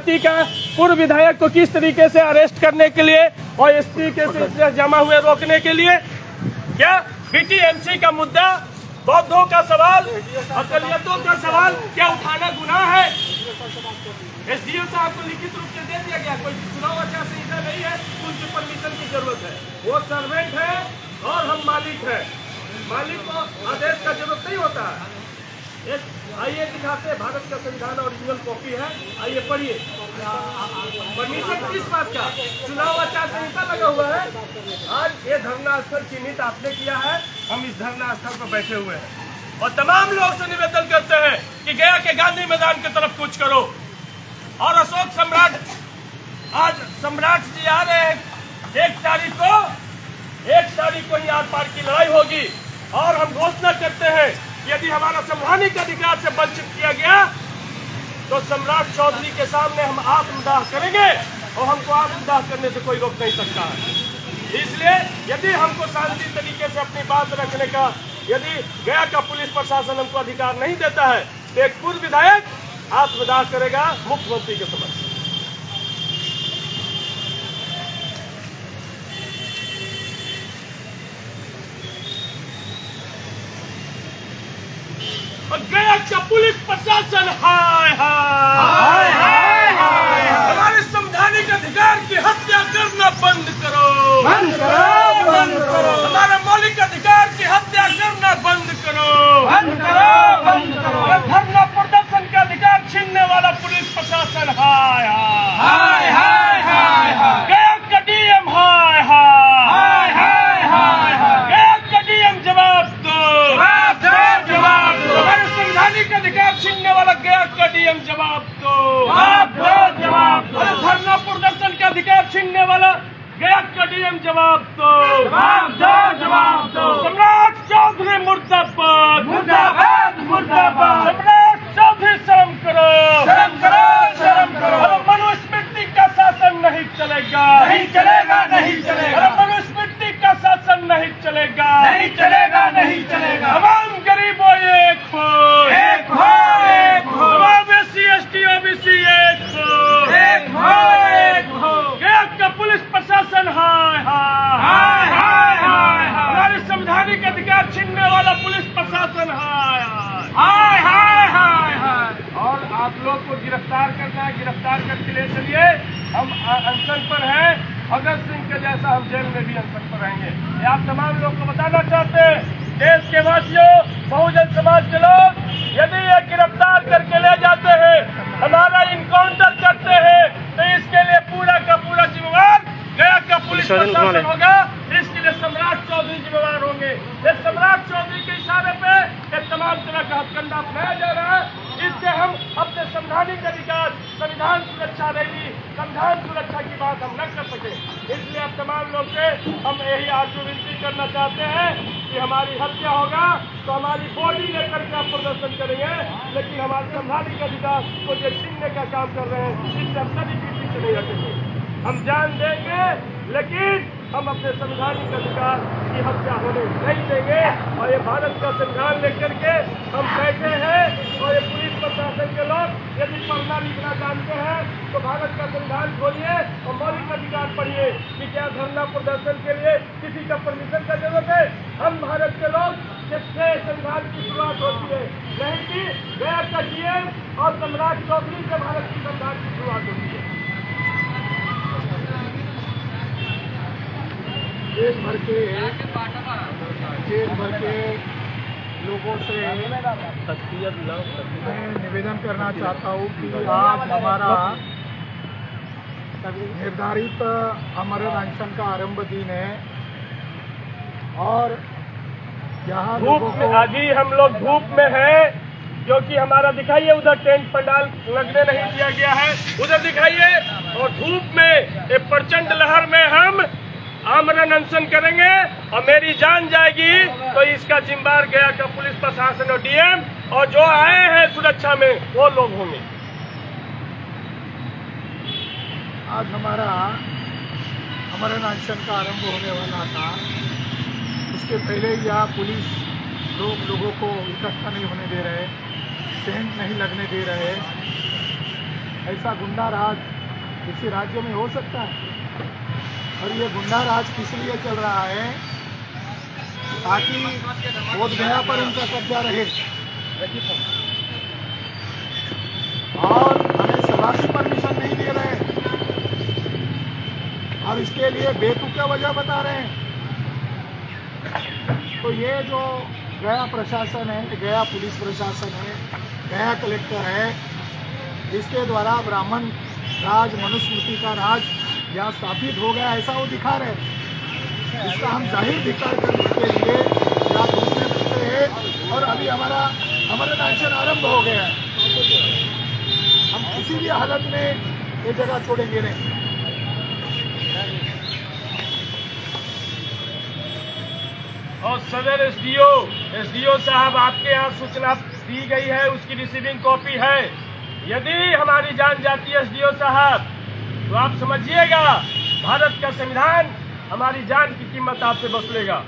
Party का पूर्व विधायक को किस तरीके से अरेस्ट करने के लिए और इस तरीके से जमा हुए रोकने के लिए। क्या बीटीएमसी का मुद्दा, बौद्धों का सवाल, अकलियतों का सवाल क्या उठाना गुनाह है? एसडीओ साहब को लिखित रूप से दे दिया गया, कोई चुनाव आचार संहिता नहीं है, उनकी परमिशन की जरूरत है। वो सर्वेंट है और हम मालिक है, मालिक को आदेश का जरूरत नहीं होता है। आइए दिखाते हैं, भारत का संविधान ओरिजिनल कॉपी है, आइए पढ़िए। परमिशन किस बात का? चुनाव आचार संहिता लगा हुआ है। आज ये धरना स्थल चिन्हित आपने किया है, हम इस धरना स्थल पर बैठे हुए हैं और तमाम लोगों से निवेदन करते हैं कि गया के गांधी मैदान की तरफ कुछ करो। और अशोक सम्राट, आज सम्राट जी आ रहे हैं, 1 तारीख को ही आर पार की लड़ाई होगी और हम घोषणा करते हैं यदि हमारा संवैधानिक अधिकार से वंचित किया गया तो सम्राट चौधरी के सामने हम आत्मदाह करेंगे और हमको आत्मदाह करने से कोई रोक नहीं सकता है। इसलिए यदि हमको शांति तरीके से अपनी बात रखने का, यदि गया का पुलिस प्रशासन हमको अधिकार नहीं देता है तो एक पूर्व विधायक आत्मदाह करेगा मुख्यमंत्री के समक्ष। और गया का पुलिस प्रशासन हाय हाय हाय हाय, हमारे संवैधानिक अधिकार की हत्या करना बंद करो, बंद करो, बंद करो। हमारा मौलिक अधिकार की हत्या करना बंद करो, बंद करो, बंद करो। धरना प्रदर्शन का अधिकार छीनने वाला पुलिस प्रशासन हाय हाय हाय हाय हाय। गया का डीएम हाय हाय हाय हाय हाय। गया का डीएम जवाब दो, जवाब दो, जवाब दो। हमारे संवैधानिक अधिकार छीनने वाला गया का डीएम जवाब दो, जवाब दो, जवाब दो। धरना प्रदर्शन का अधिकार छीनने वाला गया का डीएम जवाब दो, जवाब दो, जवाब दो। सम्राट चौधरी मुर्दाबाद, मुर्दाबाद, मुर्दाबाद। सम्राट चौधरी शर्म करो, शर्म करो, शर्म करो। मनुस्मृति का शासन नहीं चलेगा, नहीं चलेगा, नहीं चलेगा। मनुस्मृति का शासन नहीं चलेगा, नहीं चलेगा, नहीं चलेगा। तमाम गरीबों एक हो, एक हो, एक हो। तमाम एससी एसटी ओबीसी एक हो, एक हो, एक हो। गया का पुलिस प्रशासन हाय हाय हाय हाय हाय। हमारे संवैधानिक अधिकार छीनने वाला पुलिस प्रशासन हाय हाय हाय हाय हाय। और आप लोग को गिरफ्तार करना है, गिरफ्तार करके ले चलिए। हम अनशन पर हैं, भगत सिंह के जैसा हम जेल में भी अनशन पर रहेंगे। ये आप तमाम लोग को बताना चाहते हैं। देश के वासियों, बहुजन समाज के लोग, यदि ये गिरफ्तार करके ले जाते हैं, हमारा इनकाउंटर करते हैं, तो इसके लिए पूरा का पूरा जिम्मेवार गया का पुलिस प्रशासन होगा। इसके लिए सम्राट चौधरी जिम्मेवार होंगे। इस सम्राट चौधरी के इशारे पे एक तमाम तरह का हथकंडा अपनाया जा रहा है। इससे हम अपने संवैधानिक अधिकार, संविधान सुरक्षा रैली, संविधान सुरक्षा की बात हम न कर सके। इसलिए अब तमाम लोग से हम यही आर्जू विनती करना चाहते हैं कि हमारी हत्या होगा तो हमारी बॉडी लेकर के आप प्रदर्शन करेंगे, लेकिन हमारे संवैधानिक अधिकार को जो छीनने का काम कर रहे हैं, इससे हम कभी भी पीछे नहीं हटेंगे। हम जान देंगे, लेकिन हम अपने संवैधानिक अधिकार की हत्या होने नहीं देंगे। और ये भारत का संविधान लेकर के हम बैठे हैं और ये पुलिस प्रशासन के लोग यदि पढ़ना लिखना जानते हैं तो भारत का संविधान खोलिए और मौलिक अधिकार पढ़िए कि क्या धरना प्रदर्शन के लिए किसी का परमिशन का जरूरत है। हम भारत के लोग जिससे संविधान की शुरुआत होती है, नहीं कि गया का डीएम और सम्राट चौधरी से भारत की संविधान की शुरुआत होती है। देश भर के लोगों से मैं निवेदन करना चाहता हूँ कि आज हमारा निर्धारित अमर अनशन का आरंभ दिन है और यहाँ धूप में, अभी हम लोग धूप में हैं, क्योंकि हमारा दिखाइए उधर टेंट पंडाल लगने नहीं दिया गया है, उधर दिखाइए। और धूप में एक प्रचंड लहर में हम आमरण अनशन करेंगे और मेरी जान जाएगी तो इसका जिम्मेदार गया का पुलिस प्रशासन और डीएम और जो आए हैं सुरक्षा में वो लोग होंगे। आज हमारा आमरण अनशन का आरंभ होने वाला था। उसके पहले ही यहाँ पुलिस लोगों को इकट्ठा नहीं होने दे रहे, टेंट नहीं लगने दे रहे ऐसा गुंडा राज किसी राज्य में हो सकता है? और ये गुंडा राज किस लिए चल रहा है? ताकि बोधगया पर इनका कब्जा रहे और हमें सभा की परमिशन नहीं दे रहे हैं और इसके लिए बेतुका वजह बता रहे हैं। तो ये जो गया प्रशासन है, गया पुलिस प्रशासन है, गया कलेक्टर है, जिसके द्वारा ब्राह्मण राज, मनुस्मृति का राज यहाँ स्थापित हो गया, ऐसा वो दिखा रहे हैं। इसका हम जाहिर धिक्कार करने के लिए यहाँ घूमने फिरते हैं और अभी हमारा अमरनाथ एक्शन आरंभ हो गया है। हम किसी भी हालत में ये जगह छोड़ेंगे नहीं। और सदर एसडीओ साहब, आपके यहाँ सूचना दी गई है, उसकी रिसीविंग कॉपी है। यदि हमारी जान जाती है एसडीओ साहब, तो आप समझिएगा भारत का संविधान हमारी जान की कीमत आपसे वसूलेगा।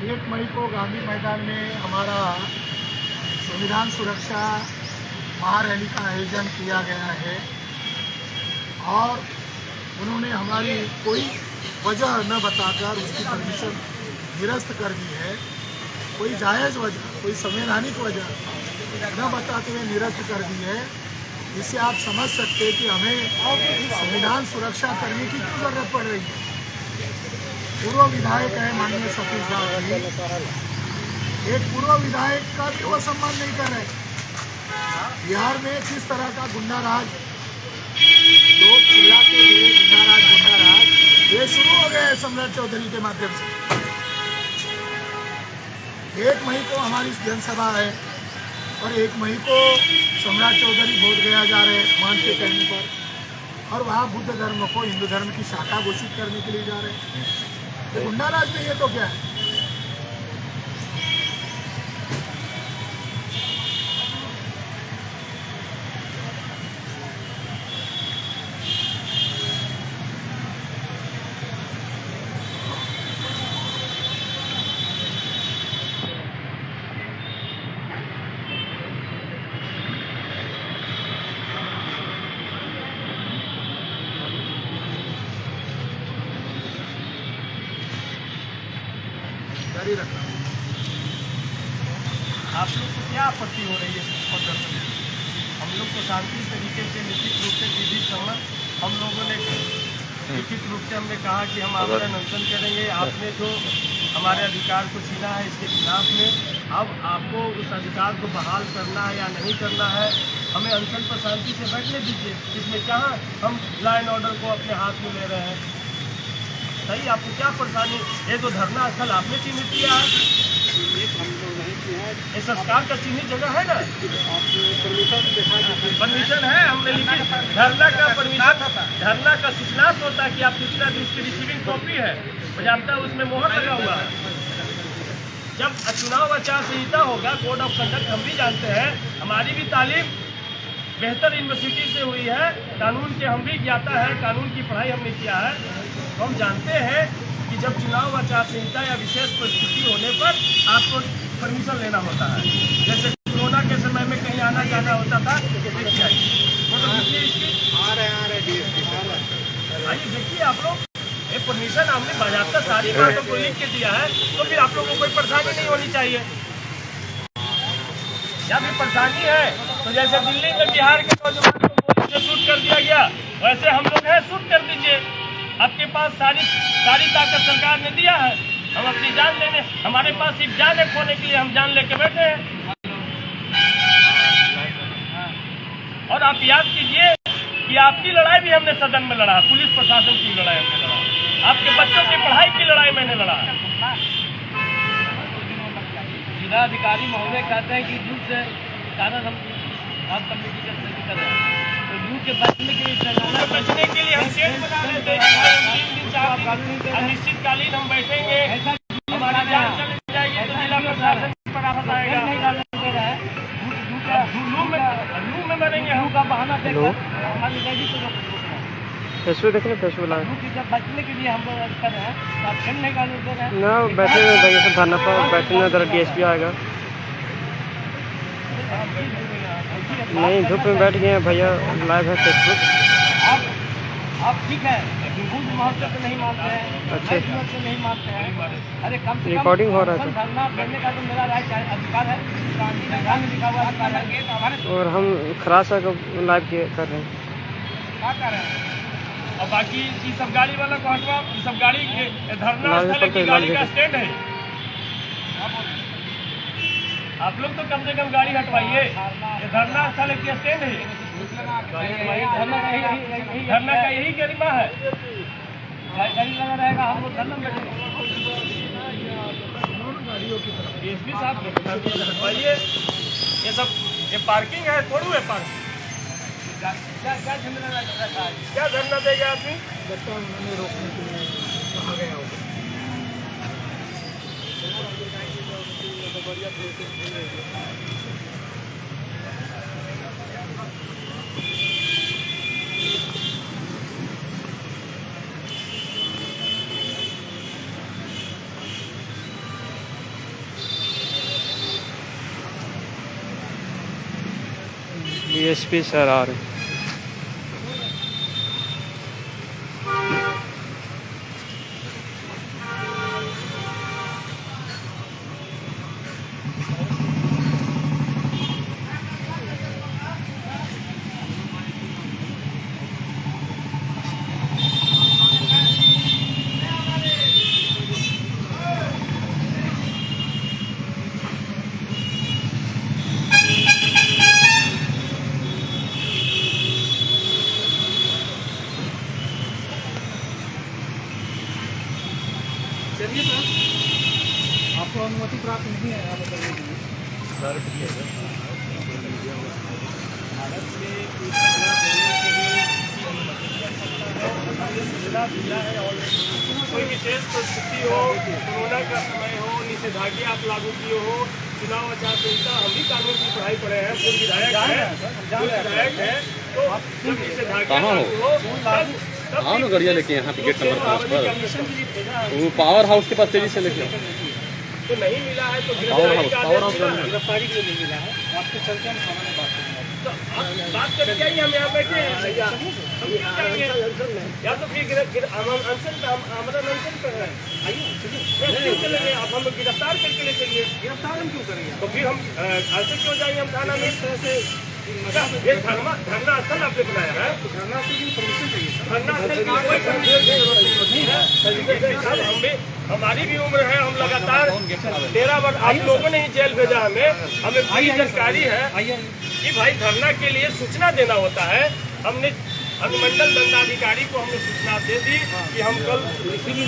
एक मई को गांधी मैदान में हमारा संविधान सुरक्षा महारैली का आयोजन किया गया है और उन्होंने हमारी कोई वजह न बताकर उसकी परमिशन निरस्त कर दी है। कोई जायज़ वजह, कोई संवैधानिक वजह न बताते हुए निरस्त कर दी है। इससे आप समझ सकते हैं कि हमें संविधान सुरक्षा करने की क्यों जरूरत पड़ रही है। पूर्व विधायक है माननीय सतीश जी, एक पूर्व विधायक का भी वो सम्मान नहीं कर रहे। बिहार में किस तरह का गुंडा राज, लोग चिल्लाते हुए गुंडा राज, ये शुरू हो गया है सम्राट चौधरी के माध्यम से। 1 मई को हमारी जनसभा है और 1 मई को सम्राट चौधरी बोधगया जा रहे हैं मान के कहने पर, और वहाँ बुद्ध धर्म को हिंदू धर्म की शाखा घोषित करने के लिए जा रहे हैं। तो गुंडा राज नहीं है तो क्या है? जारी रखना। आप लोग को क्या आपत्ति हो रही है प्रदर्शन में? हम लोग को शांति तरीके से लिखित रूप से विधि सम्मत हम लोगों ने लिखित रूप से हमने कहा कि हम आमरण अनशन करेंगे। आपने जो हमारे अधिकार को छीना है इसके खिलाफ में अब आपको उस अधिकार को बहाल करना है या नहीं करना है, हमें अनशन पर शांति से बैठने दीजिए। इसमें कहाँ हम लॉ एंड ऑर्डर को अपने हाथ में ले रहे हैं? सही, आपको क्या परेशानी? ये जो धरना स्थल आपने चिन्हित किया है, ये संस्कार का चिन्हित जगह है ना, परमिशन है, हमने लिखी धरना का परमिशन, धरना का सूचना होता है कि आप सूचना दी, उसकी रिसीविंग कॉपी है, बजाता है उसमें मोहर लगा हुआ है। जब चुनाव आचार संहिता होगा, कोड ऑफ कंडक्ट हम भी जानते हैं, हमारी भी तालीम बेहतर यूनिवर्सिटी से हुई है, कानून के हम भी ज्ञाता है, कानून की पढ़ाई हमने किया है, तो हम जानते हैं कि जब चुनाव आचार संहिता या विशेष परिस्थिति होने पर आपको परमिशन लेना होता है। जैसे कोरोना के समय में कहीं आना जाना होता था, देखिए आइए देखिए आप लोग, ये परमिशन हमने बाज़ाब्ता सारी बातों को लिख के दिया है, तो फिर आप लोगों को कोई परेशानी नहीं होनी चाहिए। या फिर परेशानी है तो जैसे दिल्ली में बिहार के नौजवान को पुलिस से शूट कर दिया गया, वैसे हम लोग हैं, शूट कर दीजिए। आपके पास सारी ताकत सरकार ने दिया है, हम अपनी जान लेने, हमारे पास सिर्फ जान है खोने के लिए, हम जान लेके बैठे हैं। और आप याद कीजिए कि आपकी लड़ाई भी हमने सदन में लड़ा, पुलिस प्रशासन की लड़ाई हमने लड़ा, आपके बच्चों की पढ़ाई की लड़ाई मैंने लड़ा। जिलाधिकारी महोदय कहते हैं कि झूठ से कारण हम बात कमेटी कर रहे हैं, तो झूठ के बचने के लिए हम सेट बना लेते हैं। 3 दिन 4 दिन अनिश्चितकालीन हम बैठेंगे, हमारी जान चली जाएगी तो जिला प्रशासन पर आफत आएगा। लू में मरेंगे हम का बहाना देकर। फेसबुक देख रहे हैं, फेसबुक लाइव जब बचने के लिए हम लोग कर रहे हैं तो आप खेलने का नहीं दे रहे हैं। ना बैठे हुए भैया सब धरना पर बैठे हुए, इधर DSP आएगा। नहीं धूप में बैठ गए हैं भैया, लाइव है फेसबुक। आप ठीक है, बुद्ध महत्व तो नहीं मानते हैं, अच्छा। तो नहीं मानते हैं। अरे कम से कम रिकॉर्डिंग हो रहा है धरना देने का तो मेरा राइट अधिकार है, संविधान में लिखा हुआ अधिकार है। और हम खरासा को लाइव कर रहे हैं। क्या कर रहे हैं? और बाकी ये सब गाड़ी वाला को हटवा, ये सब गाड़ी के धरना लाल स्थल की पे गाड़ी लाल का पे। स्टैंड है। आप लोग तो कम से कम गाड़ी हटवाइए, ये धरना स्थल की स्टैंड है। धरना का यही गरिमा है। गाड़ी लगा रहेगा, हम लोग धरना में बैठेंगे। DSP साहब हटवाइए, ये सब ये पार्किंग है, थोड़ी है पार्किंग। क्या झंडा रखा है? क्या धरना देगा आदमी? उन्होंने रोकने के लिए कहा गया होगा। DSP सर आ रहे हैं। चलिए सर, आपको अनुमति प्राप्त नहीं है यहाँ करने के लिए। भारत में कोई सुविधा देने के लिए सुविधा दिया है ऑलरेडी। कोई विशेष परिस्थिति हो, कोरोना का समय हो, निषेधाज्ञा आप लागू किए हो, चुनाव आचार संहिता, हम भी कानून की पढ़ाई पढ़े हैं, पूर्व विधायक है, तो जब निषेधाज्ञा लागू हो हाँ ना गाड़ियाँ लेके यहाँ पे गेट नंबर 5 पर वो पावर हाउस के पास तेजी से लेके तो नहीं मिला है तो पावर हाउस गिरफ्तारी के लिए नहीं मिला है। आपके चलते हम खाना में बात करेंगे। तो आप बात करके ही हम यहाँ बैठे हैं भैया, हम क्या करेंगे? या तो फिर अनशन पे हम आमरण अनशन कर रहे हैं। आइए क्यों चलेंगे? आप हम गिरफ्तार करके ले चलिए। गिरफ्तार हम क्यों करेंगे? तो फिर हम ऐसे क्यों जाएंगे हम थाना में? ये धरना स्थल आपने बनाया है, धरना से परमिशन चाहिए सर। धरना स्थल की कोई परमिशन की जरूरत नहीं है। सर हम भी, हमारी भी उम्र है, हम लगातार 13 वर्ष, आप लोगों ने ही जेल भेजा हमें पूरी जानकारी है कि भाई धरना के लिए सूचना देना होता है। हमने अनुमंडल दंडाधिकारी को हमने सूचना दे दी कि हम कल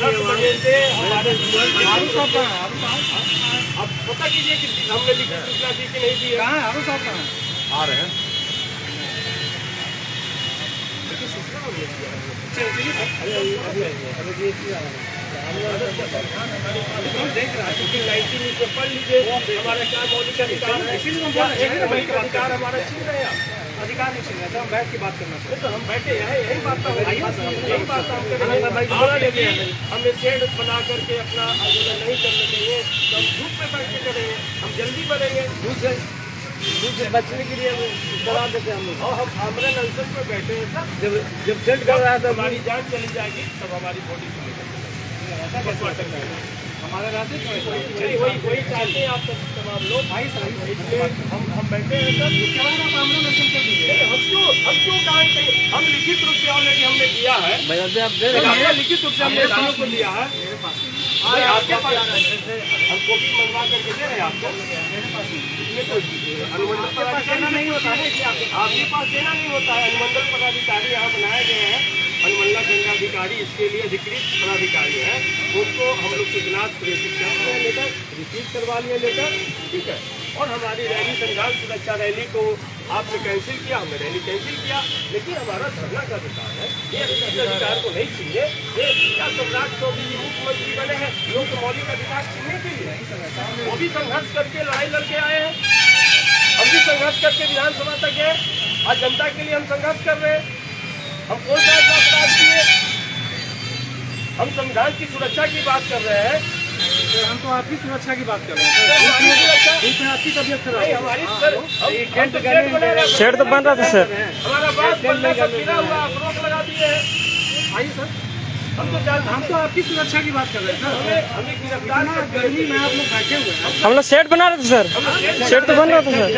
10 बजे से हमारे अब पता कीजिए कि हमने लिखित सूचना दी कि नहीं दी है। कहाँ है आरोप साहब? कहाँ है? आ रहे हैं। देख रहा है क्योंकि 19 में पढ़ लीजिए, हमारा क्या मौलिक अधिकार है, मौलिक अधिकार हमारा छीन रहे हैं आप। अधिकार नहीं छीन रहे थे, हम बैठ के बात करना चाहते तो हम बैठे हैं, यही बात तो यही बात हम करेंगे। हमने शेड बना करके अपना आंदोलन नहीं करने देंगे तो हम धूप में बैठ के करेंगे, हम जल्दी बनेंगे। से बचने के लिए डरा देते हम लोग। और हम आमरण अनशन पर बैठे हैं सर, जब सेट कर रहा है तो हमारी जान चली जाएगी तब हमारी बॉडी को ऐसा कैसे हो सकता है? हमारे राज्य चलिए वही चाहते हैं आप तमाम लोग भाई साहब, इसलिए हम बैठे हैं सर। उसके बाद आप आमरण अनशन कर दीजिए। हम क्यों कहेंगे? हम लिखित रूप से ऑलरेडी हमने दिया है, हमने लिखित रूप से हमने थानों को दिया है। आपके पास हम कॉपी मंगवा करके दे रहे हैं आपको। अनुमंडल पदाधिकारी नहीं होता है, आपके पास देना नहीं होता है। अनुमंडल पदाधिकारी यहाँ बनाए गए हैं, अनुमंडल दंडाधिकारी इसके लिए अधिकृत पदाधिकारी हैं, उनको हम लोग सूचना प्रेषित करते हैं, लेटर रिसीव करवा लिए लेटर, ठीक है। और हमारी रैली, संघर्ष सुरक्षा रैली को आपने कैंसिल किया, हमने रैली कैंसिल किया, लेकिन हमारा धरना का अधिकार है, ये अधिकार को नहीं छीनिए। ये क्या सम्राट चौधरी जी मुख्यमंत्री बने हैं लोग तो मौलिक अधिकार छीनने के लिए? वो भी संघर्ष करके लड़ाई लड़के आए हैं, हम भी संघर्ष करके विधानसभा तक गए, आज जनता के लिए हम संघर्ष कर रहे हैं। हम कौन सा ऐसा अपराध किए? हम संविधान की सुरक्षा की बात कर रहे हैं। हम तो आपकी सुरक्षा की बात कर रहे हैं हमारी सुरक्षा आपकी तबीयत खराब नहीं, हमारी सर हम तो गेट बना रहे हैं। शेड तो बन रहा था सर। हमारा बात बनना सब गिरा हुआ, आप रोक लगा दिए हैं। आइए सर, हम तो आपकी सुरक्षा की बात कर रहे हैं सर। हमें गिरफ्तार कर गर्मी में आप लोग बैठे हुए हैं, हम लोग शेड बना रहे थे सर। शेड तो बन रहा था सर।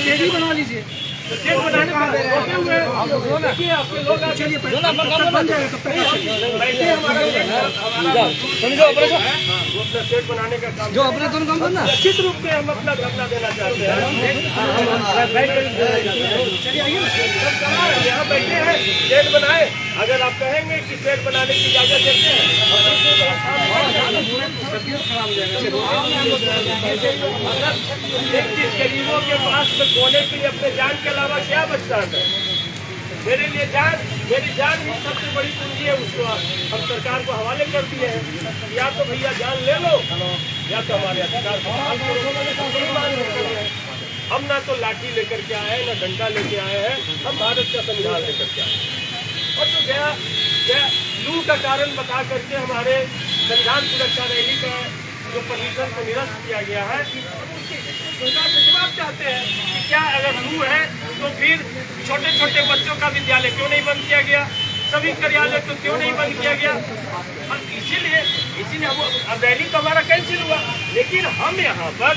शेड ही बनवा लीजिए। शेड बनाने का रोके हुए हैं। देखिए आपके लोग आज चलिए बन जाएगा, तब तक बैठे हमारा समझो ऑपरेशन वो अपना शेड बनाने का काम जो अपना काम करना निश्चित रूप से हम अपना धरना देना चाहते हैं। चलिए आइए ना, यहाँ बैठे हैं, शेड बनाए। अगर आप कहेंगे कि शेड बनाने की इजाजत देते हैं, एक चीज गरीबों के पास में खोने के लिए अपने जान के अलावा क्या बचता है? मेरे लिए मेरी जान ही सबसे बड़ी पूंजी है। उसको हम सरकार को हवाले कर दिए हैं। या तो भैया जान ले लो, या तो हमारे अधिकार को बहाल करो। हम ना तो लाठी लेकर के आए, ना डंडा लेके आए हैं। हम भारत का संविधान लेकर के आए हैं। और जो गया लू का कारण बता करके हमारे संविधान सुरक्षा रैली का जो परमिशन को निरस्त किया गया है, सरकार से जवाब चाहते हैं कि क्या अगर लू है तो फिर छोटे छोटे बच्चों का विद्यालय क्यों नहीं बंद किया गया, सभी कार्यालय को क्यों नहीं बंद किया गया? और इसीलिए हम रैली तो हमारा कैंसिल हुआ, लेकिन हम यहाँ पर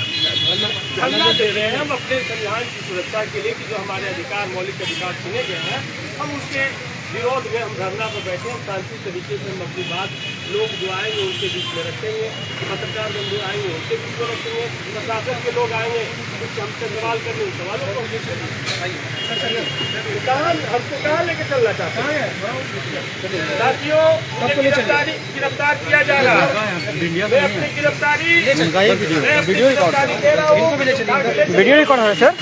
धरना दे रहे हैं। हम अपने संविधान की सुरक्षा के लिए कि जो हमारे अधिकार, मौलिक अधिकार छीने गए हैं, हम उसके विरोध में हम धरना पर बैठे हैं। शांति तरीके से हम अपनी बात लोग जो आएंगे उनके बीच में रखेंगे, पत्रकार बंधु आएंगे उनके बीच में रखेंगे, प्रशासन के लोग आएंगे कुछ हमसे सवाल करने उन सवालों को हमको कहाँ लेके चलना चाहते हैं? साथियों, गिरफ्तार किया जा रहा है। मैं अपनी गिरफ्तारी दे रहा हूँ। वीडियो रिकॉर्ड हो रहा है सर।